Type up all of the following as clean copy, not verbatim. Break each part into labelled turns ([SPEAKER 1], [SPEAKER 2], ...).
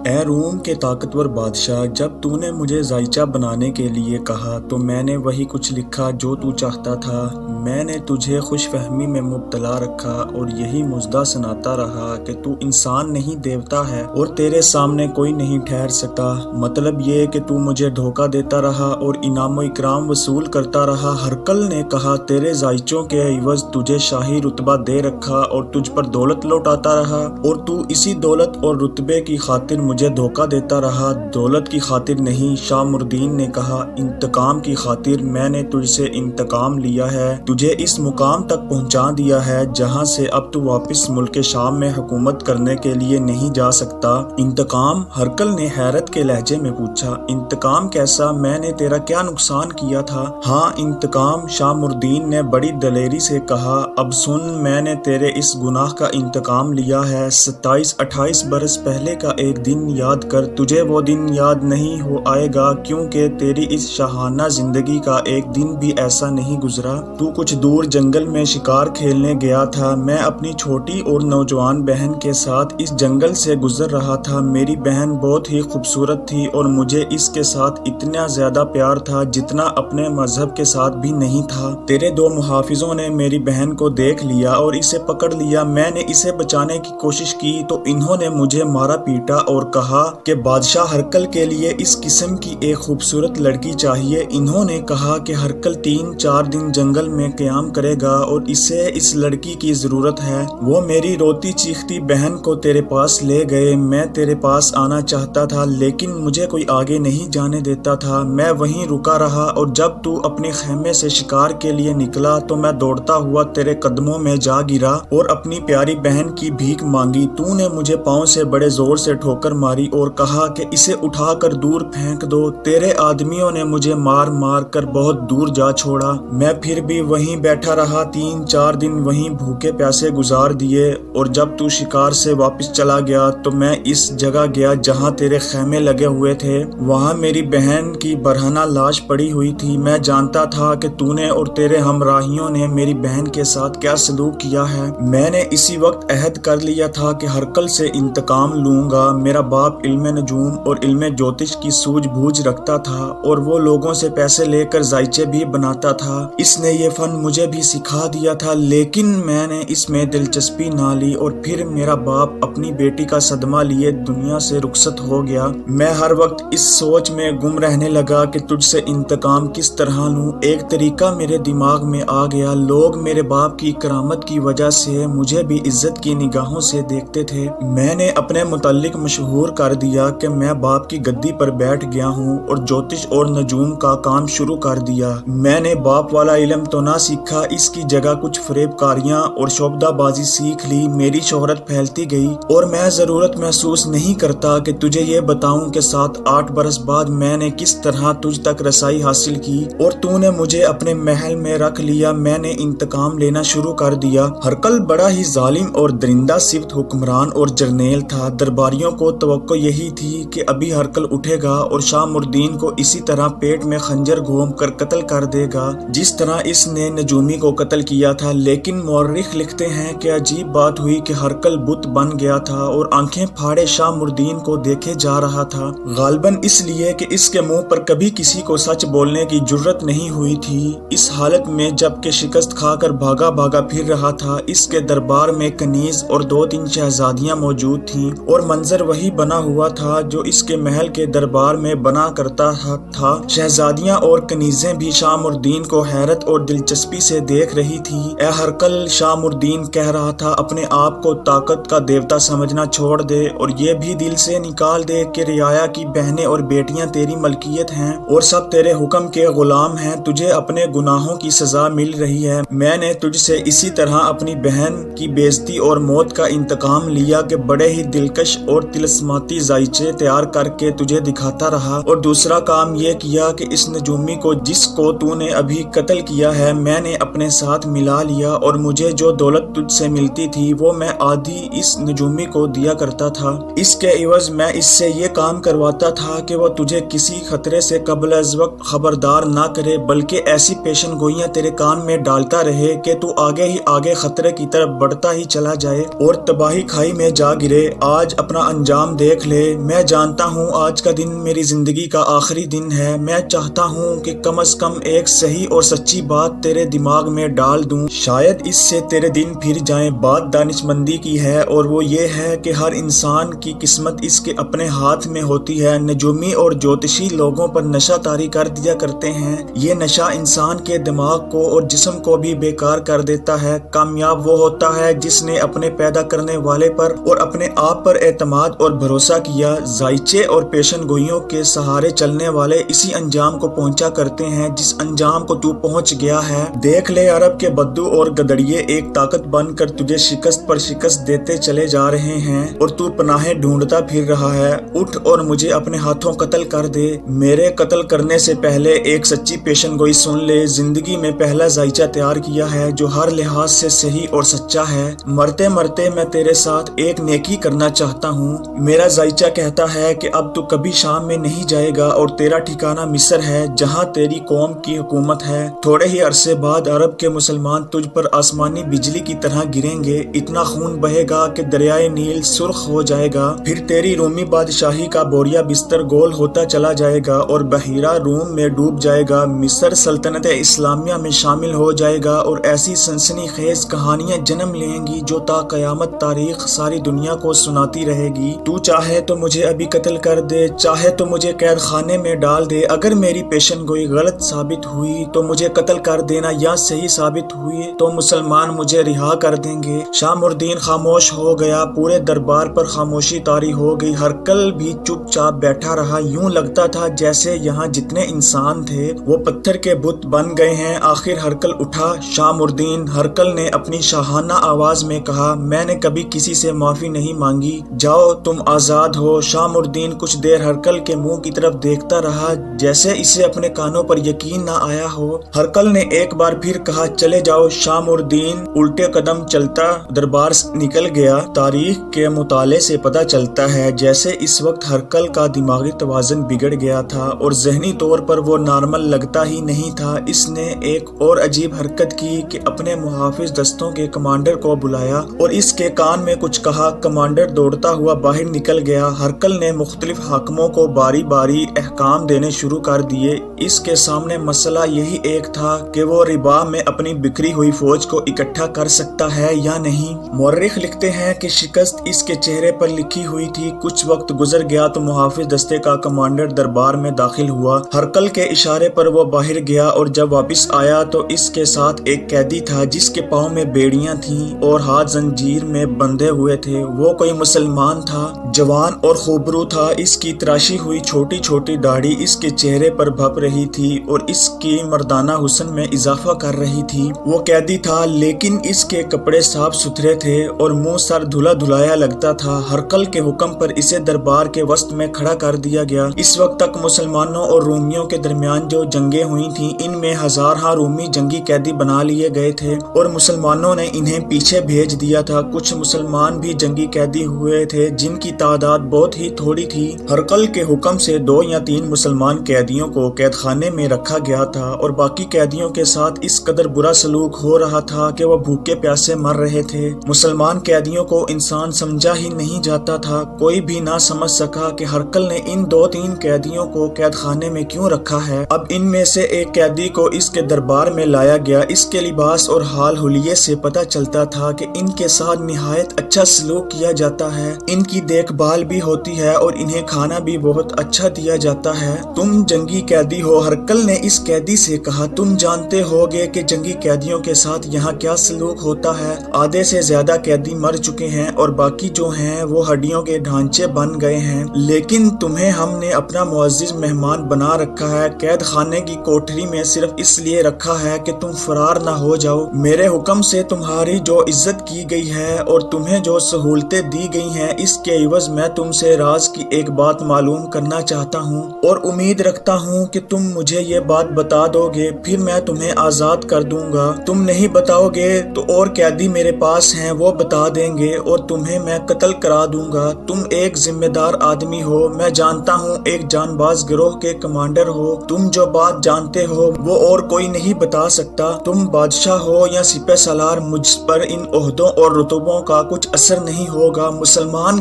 [SPEAKER 1] اے روم کے طاقتور بادشاہ، جب تو نے مجھے زائچہ بنانے کے لیے کہا تو میں نے وہی کچھ لکھا جو تو چاہتا تھا۔ میں نے تجھے خوش فہمی میں مبتلا رکھا اور یہی مژدہ سناتا رہا کہ تو انسان نہیں دیوتا ہے اور تیرے سامنے کوئی نہیں ٹھہر سکتا۔ مطلب یہ کہ تو مجھے دھوکہ دیتا رہا اور انعام و اکرام وصول کرتا رہا۔ ہرقل نے کہا تیرے زائچوں کے عوض تجھے شاہی رتبہ دے رکھا اور تجھ پر دولت لوٹاتا رہا، اور تو اسی دولت اور رتبے کی خاطر مجھے دھوکہ دیتا رہا۔ دولت کی خاطر نہیں، شاہ مردین نے کہا، انتقام کی خاطر میں نے تجھ سے انتقام لیا ہے، تجھے اس مقام تک پہنچا دیا ہے جہاں سے اب تو واپس ملک شام میں حکومت کرنے کے لیے نہیں جا سکتا۔ انتقام؟ ہرقل نے حیرت کے لہجے میں پوچھا۔ انتقام کیسا؟ میں نے تیرا کیا نقصان کیا تھا؟ ہاں انتقام، شاہ مردین نے بڑی دلیری سے کہا۔ اب سن، میں نے تیرے اس گناہ کا انتقام لیا ہے۔ 27-28 برس پہلے کا ایک دن یاد کر، تجھے وہ دن یاد نہیں ہو آئے گا کیونکہ تیری اس شاہانہ زندگی کا ایک دن بھی ایسا نہیں گزرا۔ تو کچھ دور جنگل میں شکار کھیلنے گیا تھا۔ میں اپنی چھوٹی اور نوجوان بہن کے ساتھ اس جنگل سے گزر رہا تھا۔ میری بہن بہت ہی خوبصورت تھی اور مجھے اس کے ساتھ اتنا زیادہ پیار تھا جتنا اپنے مذہب کے ساتھ بھی نہیں تھا۔ تیرے دو محافظوں نے میری بہن کو دیکھ لیا اور اسے پکڑ لیا۔ میں نے اسے بچانے کی کوشش کی تو انہوں نے مجھے مارا پیٹا اور کہا کہ بادشاہ ہرقل کے لیے اس قسم کی ایک خوبصورت لڑکی چاہیے۔ انہوں نے کہا کہ ہرقل 3-4 دن جنگل میں قیام کرے گا اور اسے اس لڑکی کی ضرورت ہے۔ وہ میری روتی چیختی بہن کو تیرے پاس لے گئے۔ میں تیرے پاس آنا چاہتا تھا لیکن مجھے کوئی آگے نہیں جانے دیتا تھا۔ میں وہیں رکا رہا اور جب تو اپنے خیمے سے شکار کے لیے نکلا تو میں دوڑتا ہوا تیرے قدموں میں جا گرا اور اپنی پیاری بہن کی بھیک مانگی۔ تو نے مجھے پاؤں سے بڑے زور سے ٹھوکر ماری اور کہا کہ اسے اٹھا کر دور پھینک دو۔ تیرے آدمیوں نے مجھے مار مار کر بہت دور جا چھوڑا۔ میں پھر بھی وہیں بیٹھا رہا۔ 3-4 دن وہیں بھوکے پیاسے گزار دیے اور جب تو شکار سے واپس چلا گیا تو میں اس جگہ گیا جہاں تیرے خیمے لگے ہوئے تھے۔ وہاں میری بہن کی برہنہ لاش پڑی ہوئی تھی۔ میں جانتا تھا کہ تو نے اور تیرے ہمراہیوں نے میری بہن کے ساتھ کیا سلوک کیا ہے۔ میں نے اسی وقت عہد کر لیا تھا کہ ہرقل سے انتقام لوں گا۔ میرا باپ علم نجوم اور علم جوتش کی سوجھ بوجھ رکھتا تھا اور وہ لوگوں سے پیسے لے کر زائچے بھی بناتا تھا۔ اس نے یہ فن مجھے بھی سکھا دیا تھا لیکن میں نے اس میں دلچسپی نہ لی اور پھر میرا باپ اپنی بیٹی کا صدمہ لیے دنیا سے رخصت ہو گیا۔ میں ہر وقت اس سوچ میں گم رہنے لگا کہ تجھ سے انتقام کس طرح لوں۔ ایک طریقہ میرے دماغ میں آ گیا۔ لوگ میرے باپ کی کرامت کی وجہ سے مجھے بھی عزت کی نگاہوں سے دیکھتے تھے۔ میں نے اپنے متعلق مشہور کر دیا کہ میں باپ کی گدی پر بیٹھ گیا ہوں اور جوتش اور نجوم کا کام شروع کر دیا۔ میں نے باپ والا علم تو نہ سیکھا، اس کی جگہ کچھ فریب کاریاں اور شعبدہ بازی سیکھ لی۔ میری شہرت پھیلتی گئی اور میں ضرورت محسوس نہیں کرتا کہ تجھے یہ بتاؤں کہ 7-8 برس بعد میں نے کس طرح تجھ تک رسائی حاصل کی اور تو نے مجھے اپنے محل میں رکھ لیا۔ میں نے انتقام لینا شروع کر دیا۔ ہرقل بڑا ہی ظالم اور درندہ صفت حکمران اور جرنیل تھا۔ درباریوں کو توقع یہی تھی کہ ابھی ہرقل اٹھے گا اور شاہ مردین کو اسی طرح پیٹ میں خنجر گھوم کر قتل کر دے گا جس طرح اس نے نجومی کو قتل کیا تھا۔ لیکن مورخ لکھتے ہیں کہ عجیب بات ہوئی کہ ہرقل بت بن گیا تھا اور آنکھیں پھاڑے شاہ مردین کو دیکھے جا رہا تھا، غالباً اس لیے کہ اس کے منہ پر کبھی کسی کو سچ بولنے کی جرت نہیں ہوئی تھی۔ اس حالت میں جب کہ شکست کھا کر بھاگا بھاگا پھر رہا تھا، اس کے دربار میں کنیز اور 2-3 شہزادیاں موجود تھیں اور منظر وہی بنا ہوا تھا جو اس کے محل کے دربار میں بنا کرتا تھا۔ شہزادیاں اور کنیزیں بھی شاہ مردین کو حیرت اور دلچسپی سے دیکھ رہی تھی۔ اے ہرقل، شاہ مردین کہہ رہا تھا، اپنے آپ کو طاقت کا دیوتا سمجھنا چھوڑ دے اور یہ بھی دل سے نکال دے کہ رعایا کی بہنیں اور بیٹیاں تیری ملکیت ہیں اور سب تیرے حکم کے غلام ہیں۔ تجھے اپنے گناہوں کی سزا مل رہی ہے۔ میں نے تجھ سے اسی طرح اپنی بہن کی بے عزتی اور موت کا انتقام لیا کہ بڑے ہی دلکش اور طلسماتی زائچے تیار کر کے تجھے دکھاتا رہا، اور دوسرا کام یہ کیا کہ اس نجومی کو جس کو تو نے ابھی قتل کیا ہے میں نے اپنے ساتھ ملا لیا اور مجھے جو دولت تجھ سے ملتی تھی وہ میں آدھی اس نجومی کو دیا کرتا تھا۔ اس کے عوض میں اس سے یہ کام کرواتا تھا کہ وہ تجھے کسی خطرے سے قبل از وقت خبردار نہ کرے بلکہ ایسی پیشن گوئیاں تیرے کان میں ڈالتا رہے کہ تو آگے ہی آگے خطرے کی طرف بڑھتا ہی چلا جائے اور تباہی کھائی میں جا گرے۔ آج اپنا انجام انجام دیکھ لے۔ میں جانتا ہوں آج کا دن میری زندگی کا آخری دن ہے۔ میں چاہتا ہوں کہ کم از کم ایک صحیح اور سچی بات تیرے دماغ میں ڈال دوں، شاید اس سے تیرے دن پھر جائیں۔ بات دانش مندی کی ہے اور وہ یہ ہے کہ ہر انسان کی قسمت اس کے اپنے ہاتھ میں ہوتی ہے۔ نجومی اور جوتشی لوگوں پر نشہ طاری کر دیا کرتے ہیں۔ یہ نشہ انسان کے دماغ کو اور جسم کو بھی بیکار کر دیتا ہے۔ کامیاب وہ ہوتا ہے جس نے اپنے پیدا کرنے والے پر اور اپنے آپ پر اعتماد اور بھروسہ کیا۔ ذائچے اور پیشن گوئیوں کے سہارے چلنے والے اسی انجام کو پہنچا کرتے ہیں جس انجام کو تو پہنچ گیا ہے۔ دیکھ لے عرب کے بدو اور گدڑیے ایک طاقت بن کر تجھے شکست پر شکست دیتے چلے جا رہے ہیں اور تو پناہیں ڈھونڈتا پھر رہا ہے۔ اٹھ اور مجھے اپنے ہاتھوں قتل کر دے۔ میرے قتل کرنے سے پہلے ایک سچی پیشن گوئی سن لے۔ زندگی میں پہلا ذائچہ تیار کیا ہے جو ہر لحاظ سے صحیح اور سچا ہے۔ مرتے مرتے میں تیرے ساتھ ایک نیکی کرنا چاہتا ہوں۔ میرا ذائچہ کہتا ہے کہ اب تو کبھی شام میں نہیں جائے گا اور تیرا ٹھکانہ مصر ہے جہاں تیری قوم کی حکومت ہے۔ تھوڑے ہی عرصے بعد عرب کے مسلمان تجھ پر آسمانی بجلی کی طرح گریں گے۔ اتنا خون بہے گا کہ دریائے نیل سرخ ہو جائے گا۔ پھر تیری رومی بادشاہی کا بوریا بستر گول ہوتا چلا جائے گا اور بحیرہ روم میں ڈوب جائے گا۔ مصر سلطنت اسلامیہ میں شامل ہو جائے گا اور ایسی سنسنی خیز کہانیاں جنم لیں گی جو تا قیامت تاریخ ساری دنیا کو سناتی رہے گی۔ تو چاہے تو مجھے ابھی قتل کر دے، چاہے تو مجھے قید خانے میں ڈال دے۔ اگر میری پیشن گوئی غلط ثابت ہوئی تو مجھے قتل کر دینا، یا صحیح ثابت ہوئی تو مسلمان مجھے رہا کر دیں گے۔ شامردین خاموش ہو گیا۔ پورے دربار پر خاموشی طاری ہو گئی۔ ہرقل بھی چپ چاپ بیٹھا رہا۔ یوں لگتا تھا جیسے یہاں جتنے انسان تھے وہ پتھر کے بت بن گئے ہیں۔ آخر ہرقل اٹھا۔ شامردین، ہرقل نے اپنی شاہانہ آواز میں کہا، میں نے کبھی کسی سے معافی نہیں مانگی، جاؤ تم آزاد ہو۔ شامردین کچھ دیر ہرقل کے منہ کی طرف دیکھتا رہا جیسے اسے اپنے کانوں پر یقین نہ آیا ہو۔ ہرقل نے ایک بار پھر کہا، چلے جاؤ۔ شامردین الٹے قدم چلتا دربار سے نکل گیا۔ تاریخ کے مطالعے سے پتہ چلتا ہے جیسے اس وقت ہرقل کا دماغی توازن بگڑ گیا تھا اور ذہنی طور پر وہ نارمل لگتا ہی نہیں تھا۔ اس نے ایک اور عجیب حرکت کی کہ اپنے محافظ دستوں کے کمانڈر کو بلایا اور اس کے کان میں کچھ کہا۔ کمانڈر دوڑتا ہوا باہر نکل گیا۔ ہرقل نے مختلف حاکموں کو باری باری احکام دینے شروع کر دیے۔ اس کے سامنے مسئلہ یہی ایک تھا کہ وہ رباع میں اپنی بکھری ہوئی فوج کو اکٹھا کر سکتا ہے یا نہیں۔ مورخ لکھتے ہیں کہ شکست اس کے چہرے پر لکھی ہوئی تھی۔ کچھ وقت گزر گیا تو محافظ دستے کا کمانڈر دربار میں داخل ہوا۔ ہرقل کے اشارے پر وہ باہر گیا اور جب واپس آیا تو اس کے ساتھ ایک قیدی تھا جس کے پاؤں میں بیڑیاں تھیں اور ہاتھ زنجیر میں بندھے ہوئے تھے۔ وہ کوئی مسلمان تھا، جوان اور خوبرو تھا۔ اس کی تراشی ہوئی چھوٹی چھوٹی داڑھی اس کے چہرے پر بھپ رہی تھی اور اس کی مردانہ حسن میں اضافہ کر رہی تھی۔ وہ قیدی تھا لیکن اس کے کپڑے صاف ستھرے تھے اور منہ سر دھلا دھلایا لگتا تھا۔ ہرقل کے حکم پر اسے دربار کے وسط میں کھڑا کر دیا گیا۔ اس وقت تک مسلمانوں اور رومیوں کے درمیان جو جنگیں ہوئی تھیں ان میں ہزارہا رومی جنگی قیدی بنا لیے گئے تھے اور مسلمانوں نے انہیں پیچھے بھیج دیا تھا۔ کچھ مسلمان بھی جنگی قیدی ہوئے تھے جن کی تعداد بہت ہی تھوڑی تھی۔ ہرقل کے حکم سے 2 یا 3 مسلمان قیدیوں کو قید خانے میں رکھا گیا تھا اور باقی قیدیوں کے ساتھ اس قدر برا سلوک ہو رہا تھا کہ وہ بھوکے پیاسے مر رہے تھے۔ مسلمان قیدیوں کو انسان سمجھا ہی نہیں جاتا تھا۔ کوئی بھی نہ سمجھ سکا کہ ہرقل نے ان 2-3 قیدیوں کو قید خانے میں کیوں رکھا ہے۔ اب ان میں سے ایک قیدی کو اس کے دربار میں لایا گیا۔ اس کے لباس اور حال حلیے سے پتہ چلتا تھا کہ ان کے ساتھ نہایت اچھا سلوک کیا جاتا ہے، ان کی دیکھ بھال بھی ہوتی ہے اور انہیں کھانا بھی بہت اچھا دیا جاتا ہے۔ تم جنگی قیدی ہو، ہرقل نے اس قیدی سے کہا، تم جانتے ہوگے کہ جنگی قیدیوں کے ساتھ یہاں کیا سلوک ہوتا ہے۔ آدھے سے زیادہ قیدی مر چکے ہیں اور باقی جو ہیں وہ ہڈیوں کے ڈھانچے بن گئے ہیں، لیکن تمہیں ہم نے اپنا معزز مہمان بنا رکھا ہے۔ قید خانے کی کوٹری میں صرف اس لیے رکھا ہے کہ تم فرار نہ ہو جاؤ۔ میرے حکم سے تمہاری جو عزت کی گئی ہے اور تمہیں جو سہولتیں دی گئی ہیں اس کے عوض میں تم سے راز کی ایک بات معلوم کرنا چاہتا ہوں اور امید رکھتا ہوں کہ تم مجھے یہ بات بتا دو گے، پھر میں تمہیں آزاد کر دوں گا۔ تم نہیں بتاؤ گے تو اور قیدی میرے پاس ہیں وہ بتا دیں گے اور تمہیں میں قتل کرا دوں گا۔ تم ایک ذمہ دار آدمی ہو، میں جانتا ہوں ایک جان باز گروہ کے کمانڈر ہو۔ تم جو بات جانتے ہو وہ اور کوئی نہیں بتا سکتا۔ تم بادشاہ ہو یا سپہ سالار، مجھ پر ان عہدوں اور رتبوں کا کچھ اثر نہیں ہوگا۔ مسلمان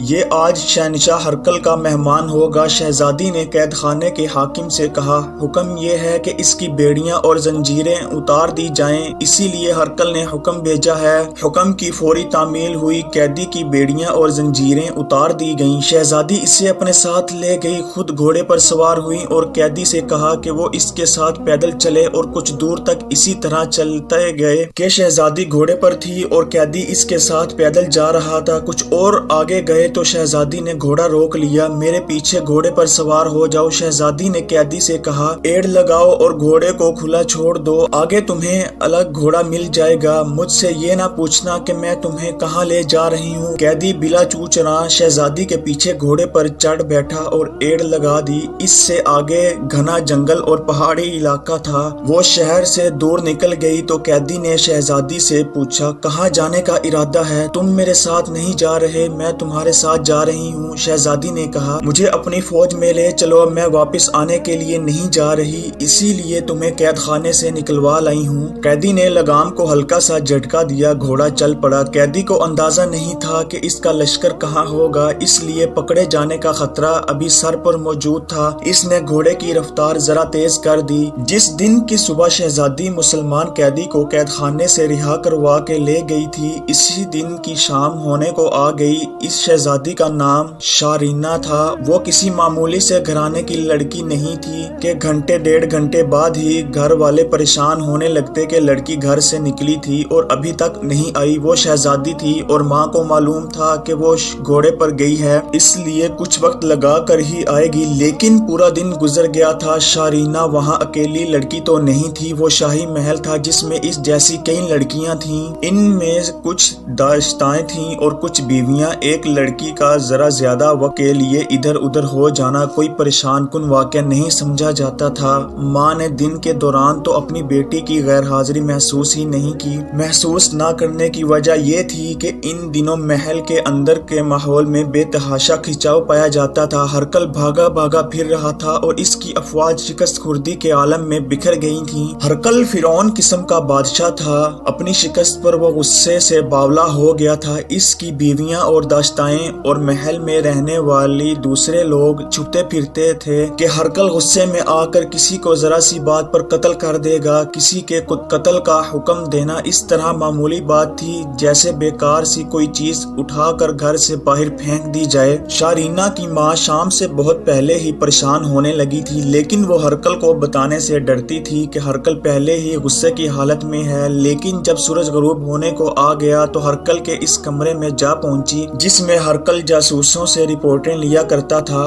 [SPEAKER 1] یہ آج شہنشاہ ہرقل کا مہمان ہوگا۔ شہزادی نے قید خانے کے حاکم سے کہا، حکم یہ ہے کہ اس کی بیڑیاں اور زنجیریں اتار دی جائیں، اسی لیے ہرقل نے حکم بھیجا ہے۔ حکم کی فوری تعمیل ہوئی، قیدی کی بیڑیاں اور زنجیریں اتار دی گئیں۔ شہزادی اسے اپنے ساتھ لے گئی، خود گھوڑے پر سوار ہوئی اور قیدی سے کہا کہ وہ اس کے ساتھ پیدل چلے اور کچھ دور تک اسی طرح چلتے گئے کہ شہزادی گھوڑے پر تھی اور قیدی اس کے ساتھ پیدل جا رہا تھا۔ کچھ اور آگے گئے تو شہزادی نے گھوڑا روک لیا۔ میرے پیچھے گھوڑے پر سوار ہو جاؤ، شہزادی نے قیدی سے کہا۔ ایڑ لگاؤ اور گھوڑے کو کھلا چھوڑ دو، آگے تمہیں الگ گھوڑا مل جائے گا۔ مجھ سے یہ نہ پوچھنا کہ میں تمہیں کہاں لے جا رہی ہوں۔ قیدی بلا چوچراں شہزادی کے پیچھے گھوڑے پر چڑھ بیٹھا اور ایڑ لگا دی۔ اس سے آگے گھنا جنگل اور پہاڑی علاقہ تھا۔ وہ شہر سے دور نکل گئی تو قیدی نے شہزادی سے پوچھا، کہاں جانے کا ارادہ ہے؟ تم میرے ساتھ نہیں جا رہے، میں تمہارے ساتھ جا رہی ہوں۔ شہزادی نے کہا، مجھے اپنی فوج میں لے چلو، میں واپس آنے کے لیے نہیں جا رہی، اسی لیے تمہیں قید خانے سے نکلوا لائی ہوں۔ قیدی نے لگام کو ہلکا سا جھٹکا دیا، گھوڑا چل پڑا۔ قیدی کو اندازہ نہیں تھا کہ اس کا لشکر کہاں ہوگا، اس لیے پکڑے جانے کا خطرہ ابھی سر پر موجود تھا۔ اس نے گھوڑے کی رفتار ذرا تیز کر دی۔ جس دن کی صبح شہزادی مسلمان قیدی کو قید خانے سے رہا کروا کے لے گئی تھی، اسی دن کی شام ہونے کو آ گئی۔ اس شہزادی کا نام شارینا تھا۔ وہ کسی معمولی سے گھرانے کی لڑکی نہیں تھی کہ گھنٹے ڈیڑھ گھنٹے بعد ہی گھر والے پریشان ہونے لگتے کہ لڑکی گھر سے نکلی تھی اور ابھی تک نہیں آئی۔ وہ شہزادی تھی اور ماں کو معلوم تھا کہ وہ گھوڑے پر گئی ہے، اس لیے کچھ وقت لگا کر ہی آئے گی، لیکن پورا دن گزر گیا تھا۔ شارینا وہاں اکیلی لڑکی تو نہیں تھی، وہ شاہی محل تھا جس میں اس جیسی کئی لڑکیاں تھیں۔ ان میں کچھ داشتائیں تھیں اور کچھ بیویاں۔ ایک لڑکی کا ذرا زیادہ وقت کے لیے ادھر ادھر ہو جانا کوئی پریشان کن واقعہ نہیں سمجھا جاتا تھا۔ ماں نے دن کے دوران تو اپنی بیٹی کی غیر حاضری محسوس ہی نہیں کی۔ محسوس نہ کرنے کی وجہ یہ تھی کہ ان دنوں محل کے اندر کے ماحول میں بے تحاشا کھنچاؤ پایا جاتا تھا۔ ہرقل بھاگا بھاگا پھر رہا تھا اور اس کی افواج شکست خوردی کے عالم میں بکھر گئی تھیں۔ ہرقل فرعون قسم کا بادشاہ تھا، اپنی شکست پر وہ غصے سے باولا ہو گیا تھا۔ اس کی بیویاں اور داشتائیں اور محل میں رہنے والی دوسرے لوگ چھپتے پھرتے تھے کہ ہرقل غصے میں آ کر کسی کو ذرا سی بات پر قتل کر دے گا۔ کسی کے قتل کا حکم دینا اس طرح معمولی بات تھی جیسے بیکار سی کوئی چیز اٹھا کر گھر سے باہر پھینک دی جائے۔ شارینا کی ماں شام سے بہت پہلے ہی پریشان ہونے لگی تھی، لیکن وہ ہرقل کو بتانے سے ڈرتی تھی کہ ہرقل پہلے ہی غصے کی حالت میں ہے۔ لیکن جب سورج غروب ہونے کو آ گیا تو ہرقل کے اس کمرے میں جا پہنچی جس میں ہرقل جاسوسوں سے رپورٹیں لیا کرتا تھا۔